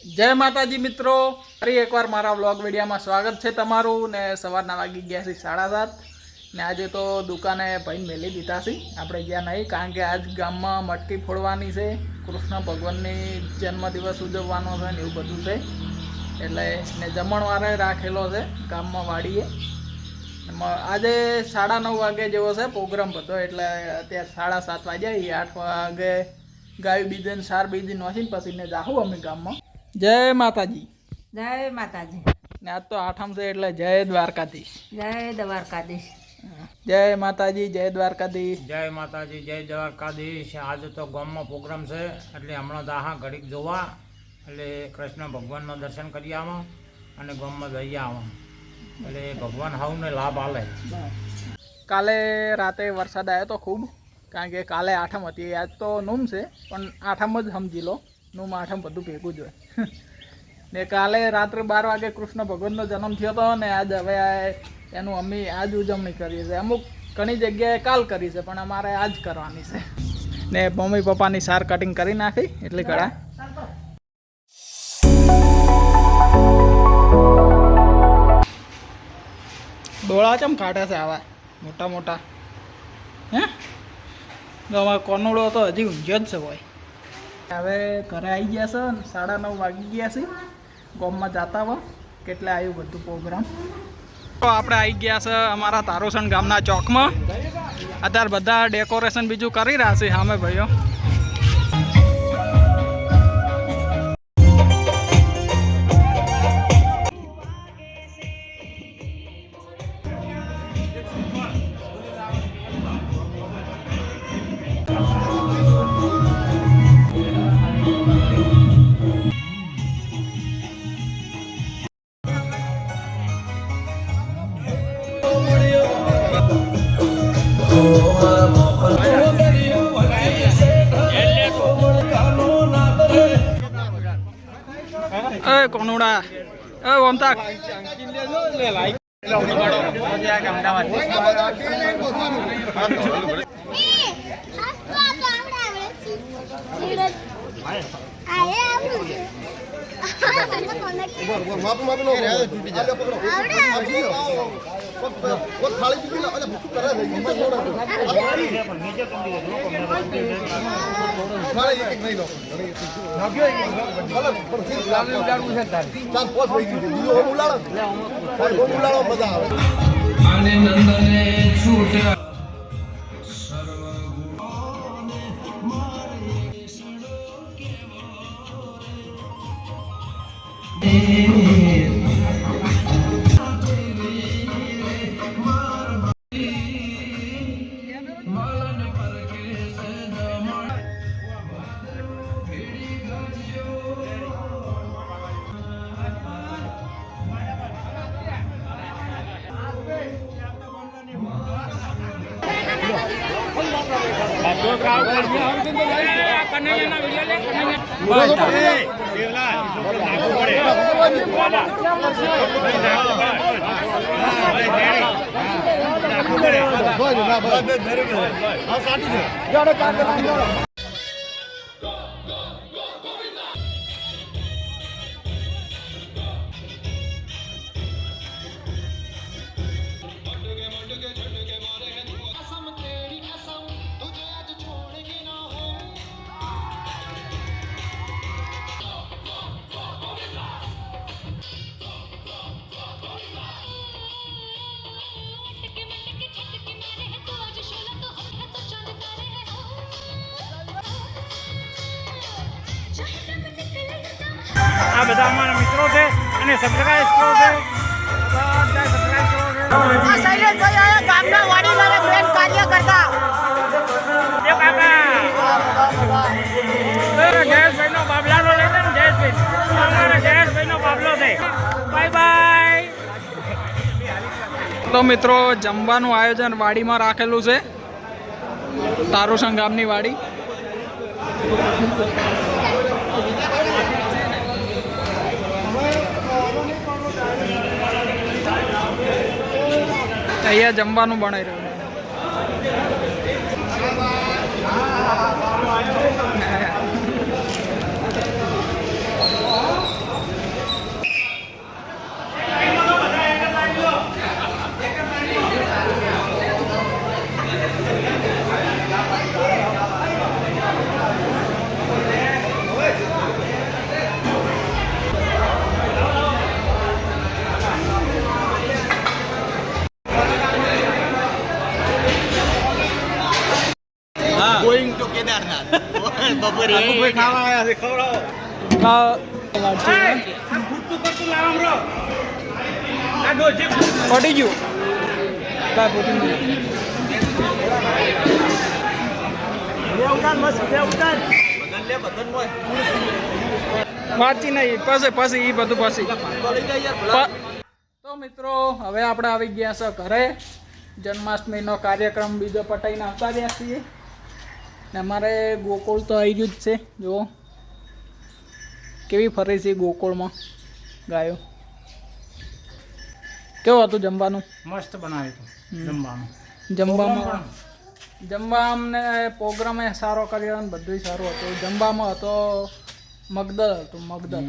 જય માતાજી મિત્રો, ફરી એકવાર મારા વ્લોગ વિડીયોમાં સ્વાગત છે તમારું. ને સવારના વાગી ગયા છે 7:30 ને આજે તો દુકાને ભાઈને મેલી દીધા છે. આપણે ગયા નહીં કારણ કે આજ ગામમાં મટકી ફોડવાની છે, કૃષ્ણ ભગવાનની જન્મદિવસ ઉજવવાનો છે ને એવું બધું છે. એટલે ને જમણવારે રાખેલો છે ગામમાં વાડીએ. આજે 9:30 વાગે જેવો છે પ્રોગ્રામ બધો. એટલે અત્યારે 7:30 વાગ્યા, 8 વાગે ગાય બીજે સાર બીજી નોસીને પછી ને જાહું અમે ગામમાં. જય માતાજી. જય માતાજી. ને આજ તો આઠમ છે એટલે જય દ્વારકાધીશ. જય દ્વારકાધીશ. જય માતાજી, જય દ્વારકાધીશ. જય માતાજી, જય દ્વારકાધીશ. આજે તો ગામમાં પ્રોગ્રામ છે એટલે હમણાં દાહા ઘડીક જોવા એટલે કૃષ્ણ ભગવાનનું દર્શન કરી આવા અને ગામમાં જઈ આવા એટલે ભગવાન હાવને લાભ આલે. કાલે રાતે વરસાદ આવ્યો તો ખૂબ, કારણ કે કાલે આઠમ હતી. આજ તો નૂમ છે પણ આઠમ જ સમજી લો, નૂમ આઠમ બધું ભેગું જ હોય. ને કાલે રાત્રે 12 વાગે કૃષ્ણ ભગવાનનો જન્મ થયો હતો ને આજ હવે એનું અમે આજ ઉજવણી કરીએ છીએ. અમુક ઘણી જગ્યાએ કાલ કરી છે પણ અમારે આજ કરવાની છે. ને મમ્મી પપ્પાની સાર કટિંગ કરી નાખી એટલે ઘડા ડોળા ચમ કાઢે છે આવા મોટા મોટા. હે તો અમારો કોનુડો તો હજી ઊંઝો જ છે ભાઈ. હવે ઘરે આવી ગયા છે ને 9:30 વાગી ગયા છે. ગામમાં જતા હો કેટલે આવ્યું બધું પ્રોગ્રામ. તો આપણે આવી ગયા છે અમારા તારોસણ ગામના ચોકમાં. અત્યારે બધા ડેકોરેશન બીજું કરી રહ્યા છે સામે ભાઈઓ. કોનુડા ઓમતા આ બધા અમારા મિત્રો છે અને સબસ્ક્રાઇબ કરો છે. બધા સબસ્ક્રાઇબ કરો છે. આ શૈલેષભાઈ આયા ગામના વાડીલાના બેન કાર્ય કરતા. એ કાકા જયેશભાઈનો બાબલાનો લેતે ને જયેશભાઈ. અમારા જયેશભાઈનો બાબલો છે. Bye bye. તો મિત્રો જમવાનું આયોજન વાડીમાં રાખેલું છે, તારોસણ ગામની વાડી. અહીંયા જમવાનું બનાવી રહ્યું છે. ભાઈ ખાવા આયા છે ખવડાવો આમ ફૂટતું કરતું લાવ આમ રો આ ડોજે પડી ગયું કાંઈ પૂછ્યું નહીં. વાંચી નહીં પછી એ બધું પછી તો મિત્રો હવે આપણે આવી ગયા છે ઘરે. જન્માષ્ટમીનો કાર્યક્રમ બીજો પટાઈને આવતા રહ્યા છીએ ને અમારે ગોકુળ તો આવી ગયું જ છે. જુઓ કેવી ફરે છે ગોકુળમાં ગાયો. કેવું હતું જમવાનું? મસ્ત બનાવ્યું જમવાનું. જમવામાં અમને પ્રોગ્રામ સારો કર્યો અને બધું સારું હતું. જમવામાં હતો મગદળ હતું, મગદળ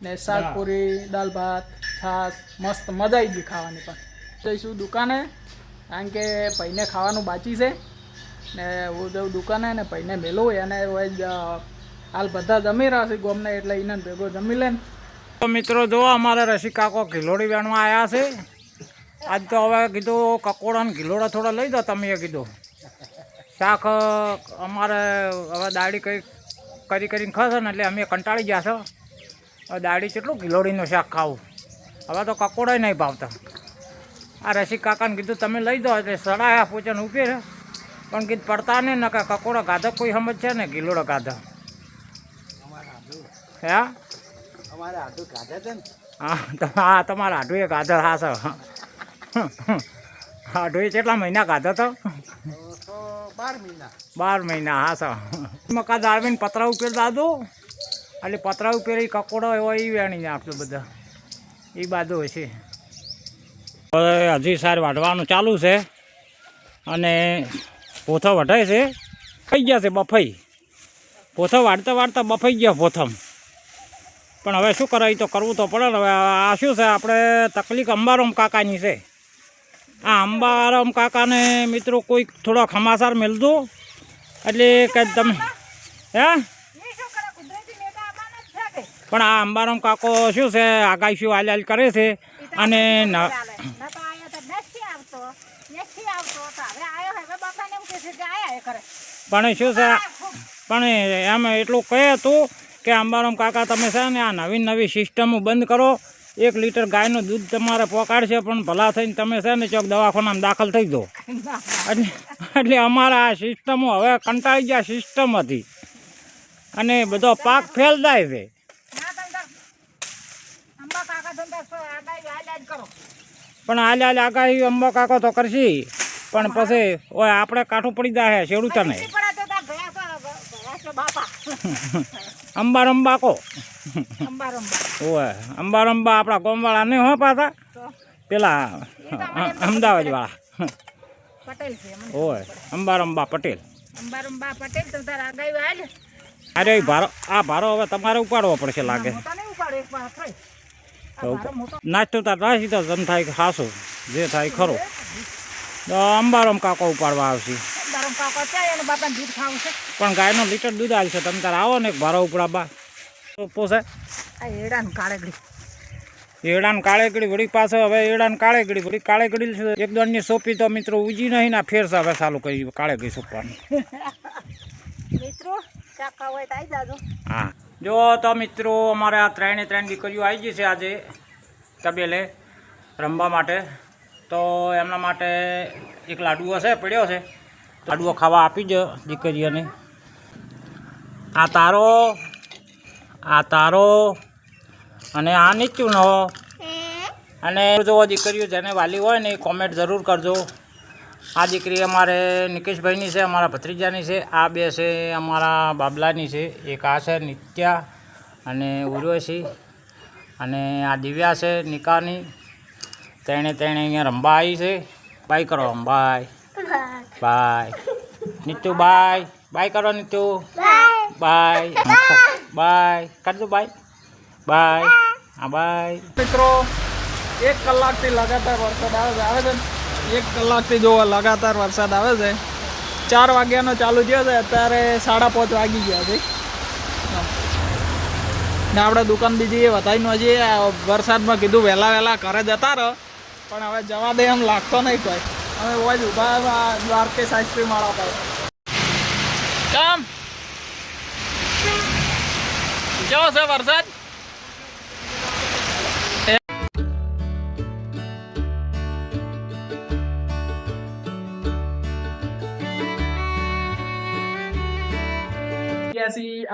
ને શાકપુરી, દાળ ભાત, છાશ. મસ્ત મજા આવી ગઈ ખાવાની. પણ જઈશું દુકાને કારણ કે ભાઈને ખાવાનું બાકી છે ને હું જઉં દુકાને ને ભાઈને મેલું એને હાલ બધા જમી રહ્યા છે ગોમને એટલે એને ભેગો જમી લે ને. તો મિત્રો જો અમારે રસિક કાકો ઘીલોડી વેણવા આવ્યા છે. આજ તો હવે કીધું કકોડા ને ઘીલોડા થોડા લઈ દો તમે. કીધું શાક અમારે હવે દાળી કરીને ખાશે ને એટલે અમે કંટાળી ગયા છો. હવે દાળી કેટલું ઘીલોડીનું શાક ખાવું. હવે તો કકોડા નહીં ભાવતા. આ રસિક કાકાને કીધું તમે લઈ દો એટલે સડાયા પૂછે ઉપી છે પણ કીધું પડતા નહીં ને કે કકોડા ગાધા કોઈ સમજ છે ને ઘીલોડા ગાધા હે હા તમારા હાડુએ ગાધા હા સર હાડુએ કેટલા મહિના ગાધા તો 12 મહિના હા સર મકા દાળવીને પતરા ઉપર દાદો એટલે પતરા ઉપર એ કકોડો એવો એ વેણી નાખતો બધા એ બાજુ હશે. હવે હજી સાર વાઢવાનું ચાલુ છે અને પોથો વઢાય છે. થઈ ગયા છે બફાઈ. પોથો વાળતા બફાઈ ગયા પોથમ. પણ હવે શું કરે તો કરવું તો પડે ને. હવે આ શું છે આપણે તકલીફ અંબારામ કાકાની છે. આ અંબારામ કાકાને મિત્રો કોઈ થોડો ખમાસાર મેળજો એટલે કંઈ તમે હે પણ આ અંબારામ કાકો શું છે આગાહી શું હાલ કરે છે અને પણ શું છે પણ એમ એટલું કહે હતું કે અંબારામ કાકા તમે છે ને આ નવી સિસ્ટમો બંધ કરો. 1 લીટર ગાયનું દૂધ તમારે પોકાડશે પણ ભલા થઈને તમે છે ને ચોક દવાખાનામાં દાખલ થઈ દો. એટલે અમારા આ સિસ્ટમો હવે કંટાળી ગયા સિસ્ટમ હતી અને બધો પાક ફેલ જાય છે. પણ હાલે આગાહી અંબા કાકો તો કરશી પણ પછી ઓય આપણે કાઠું પડી જાય ખેડૂતોને. અંબારંબા કો ઓય અંબારંબા આપણા ગોમવાળા નહીં હો પાછા પેલા અમદાવાદ વાળા ઓય અંબારંબા પટેલ. અરે ભારો હવે તમારે ઉપાડવો પડશે લાગે. નાસ્તો તાર નાસી તો જમ થાય ખાસો જે થાય ખરો તો અંબારામ કાકો ઉપાડવા આવશે. પણ ગાયનું લીટર દૂધ આવશે. તમે તાર આવો ને ભારો ઉપડાવવા પોસાય. એડાન કાળેકડી વળી પાસે હવે એડાન કાળેકડી વળી કાળેકડી એક દોડની સોંપી તો મિત્રો ઉજી નહીં ના ફેર હવે ચાલુ કરી કાળેકડી સોંપવાની. હા જો તો મિત્રો અમારે આ 3 દીકરીઓ આવી ગઈ છે આજે તબેલે રમવા માટે. તો એમના માટે એક લાડુઓ છે પડ્યો છે. લાડુઓ ખાવા આપી જ દીકરીઓને. આ તારો અને આ નીચુનો. અને જો દીકરીઓ જેને વાલી હોય ને એ કોમેન્ટ જરૂર કરજો. આ દીકરી અમારે નિકેશભાઈની છે, અમારા ભત્રીજાની છે. આ બે છે અમારા બાબલાની છે. એક આ છે નિત્યા અને ઉર્વશી અને આ દિવ્યા છે નિકાની. તેણે અહીંયા રમવા આવી છે. બાય કરો બાય બાય નીતુ બાય કરો નીતુ બાય બાય કરજો બાય બાય હા બાય. મિત્રો 1 કલાકથી લગાતાર વરસાદ આવે છે. 1 કલાકથી જો લગાતાર વરસાદ આવે છે. 4 વાગ્યાનો ચાલુ થયો છે, અત્યારે 5:30 વાગી ગયા છે ને આપણે દુકાન બીજી એ વધારીને હજી વરસાદમાં કીધું વહેલા ઘરે જતા રહો પણ હવે જવા દે એમ લાગતો નહીં કોઈ. અમે હોય જ ઊભા દ્વારકેશ આઈસ્ક્રીમ વાળા પર કામ કેવો છે વરસાદ?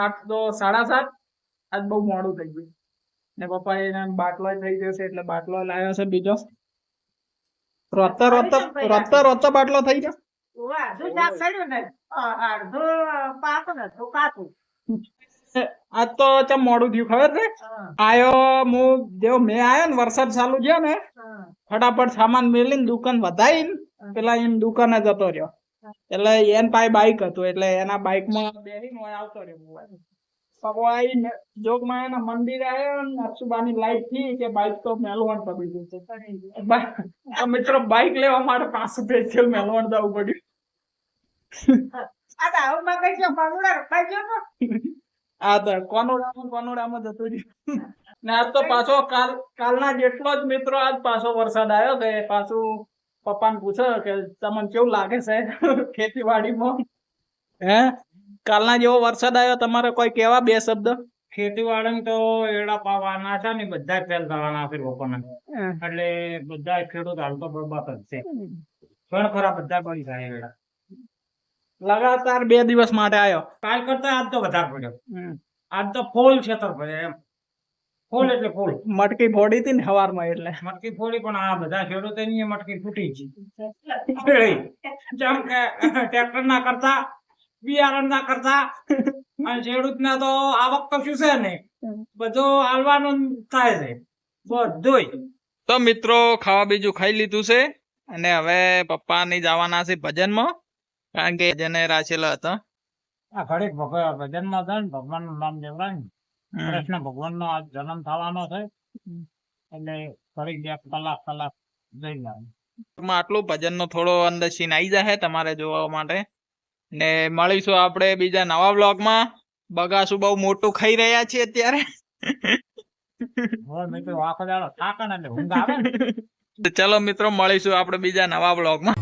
આઠ તો 7:30 આજ બહુ મોડું થઈ ગયું ને પપ્પા એને બાટલો થઈ જશે એટલે બાટલો લાવ્યો છે બીજો રોતા બાટલો થઈ ગયો અડધું શાક સડ્યું ને અડધું પાકું ને તો કાચું. આજ તો ચમ મોડું થયું ખબર છે આયો મેં આયો ને વરસાદ ચાલુ થયો ને ફટાફટ સામાન મેલીને દુકાન વધાઈને પેલા એમ દુકાને જતો રહ્યો એટલે એન પાસે બાઈક હતું એટલે એના બાઈક માં બેસીને આવતો રહ્યો ભગવાન જોગમાં એના મંદિર આવ્યો ને અક્ષુબાની લાઈટ થી કે બાઈક તો મેલવણ પડી ગયું છે મિત્રો બાઈક લેવા માટે 5 સ્પેશિયલ મેલવણ જવું પડ્યું. આ તો આવું કઈ છે પાંદડા રોપાઈ ગયો તો આ તો કોનોડામાં જતું રહ્યું ને આજ તો પાછો કાલના જેટલો જ મિત્રો આજ પાછો વરસાદ આવ્યો કે પાછું પપ્પાને પૂછો કે તમને કેવું લાગે છે ખેતીવાડીમાં કાલના જેવો વરસાદ આવ્યો તમારે કોઈ કેવા 2 શબ્દ? ખેતીવાડી તો એડા પાવાના છે ને બધા ફેલ થવાના છે લોકોના એટલે બધા ખેડૂત હાલ તો બરબાદ જ છે પણ ખરા બધા બળી જાય એડા લગાતાર 2 દિવસ માટે આવ્યો. કાલ કરતા આજ તો વધારે પડ્યો. આજ તો ફૂલ ખેતર પડ્યો એમ ફૂલ એટલે ફૂલ. મટકી ફોડી હતી ને સવારમાં એટલે મટકી ફોડી પણ આ બધા ખેડૂતો ની મટકી ફૂટી ગઈ જેમ કે ટ્રેક્ટર ના કરતા બિયારણ ના કરતા અને ખેડૂત ના તો આવક તો શું છે ને બધું હાલવાનું થાય છે બધું. તો મિત્રો ખાવા બીજું ખાઈ લીધું છે અને હવે પપ્પા ની જવાના છે ભજનમાં કારણ કે જેને રાખેલા હતા આ ઘડીક ભજન માં જાય ને ભગવાન નું નામ લેવડાય ને કૃષ્ણ ભગવાન નો આજ જન્મ થવાનો છે એટલે ઘડીક 2 કલાક જઈ જાય. આટલું ભજન નો થોડો અંદર સીન આવી જાય તમારે જોવા માટે ને મળીશું આપણે બીજા નવા વ્લોગમાં. બગાસું બહુ મોટું ખાઈ રહ્યા છીએ અત્યારે. આખો દાડો થાકે ને એટલે ઊંઘ આવે ને. ચલો મિત્રો મળીશું આપણે બીજા નવા વ્લોગમાં.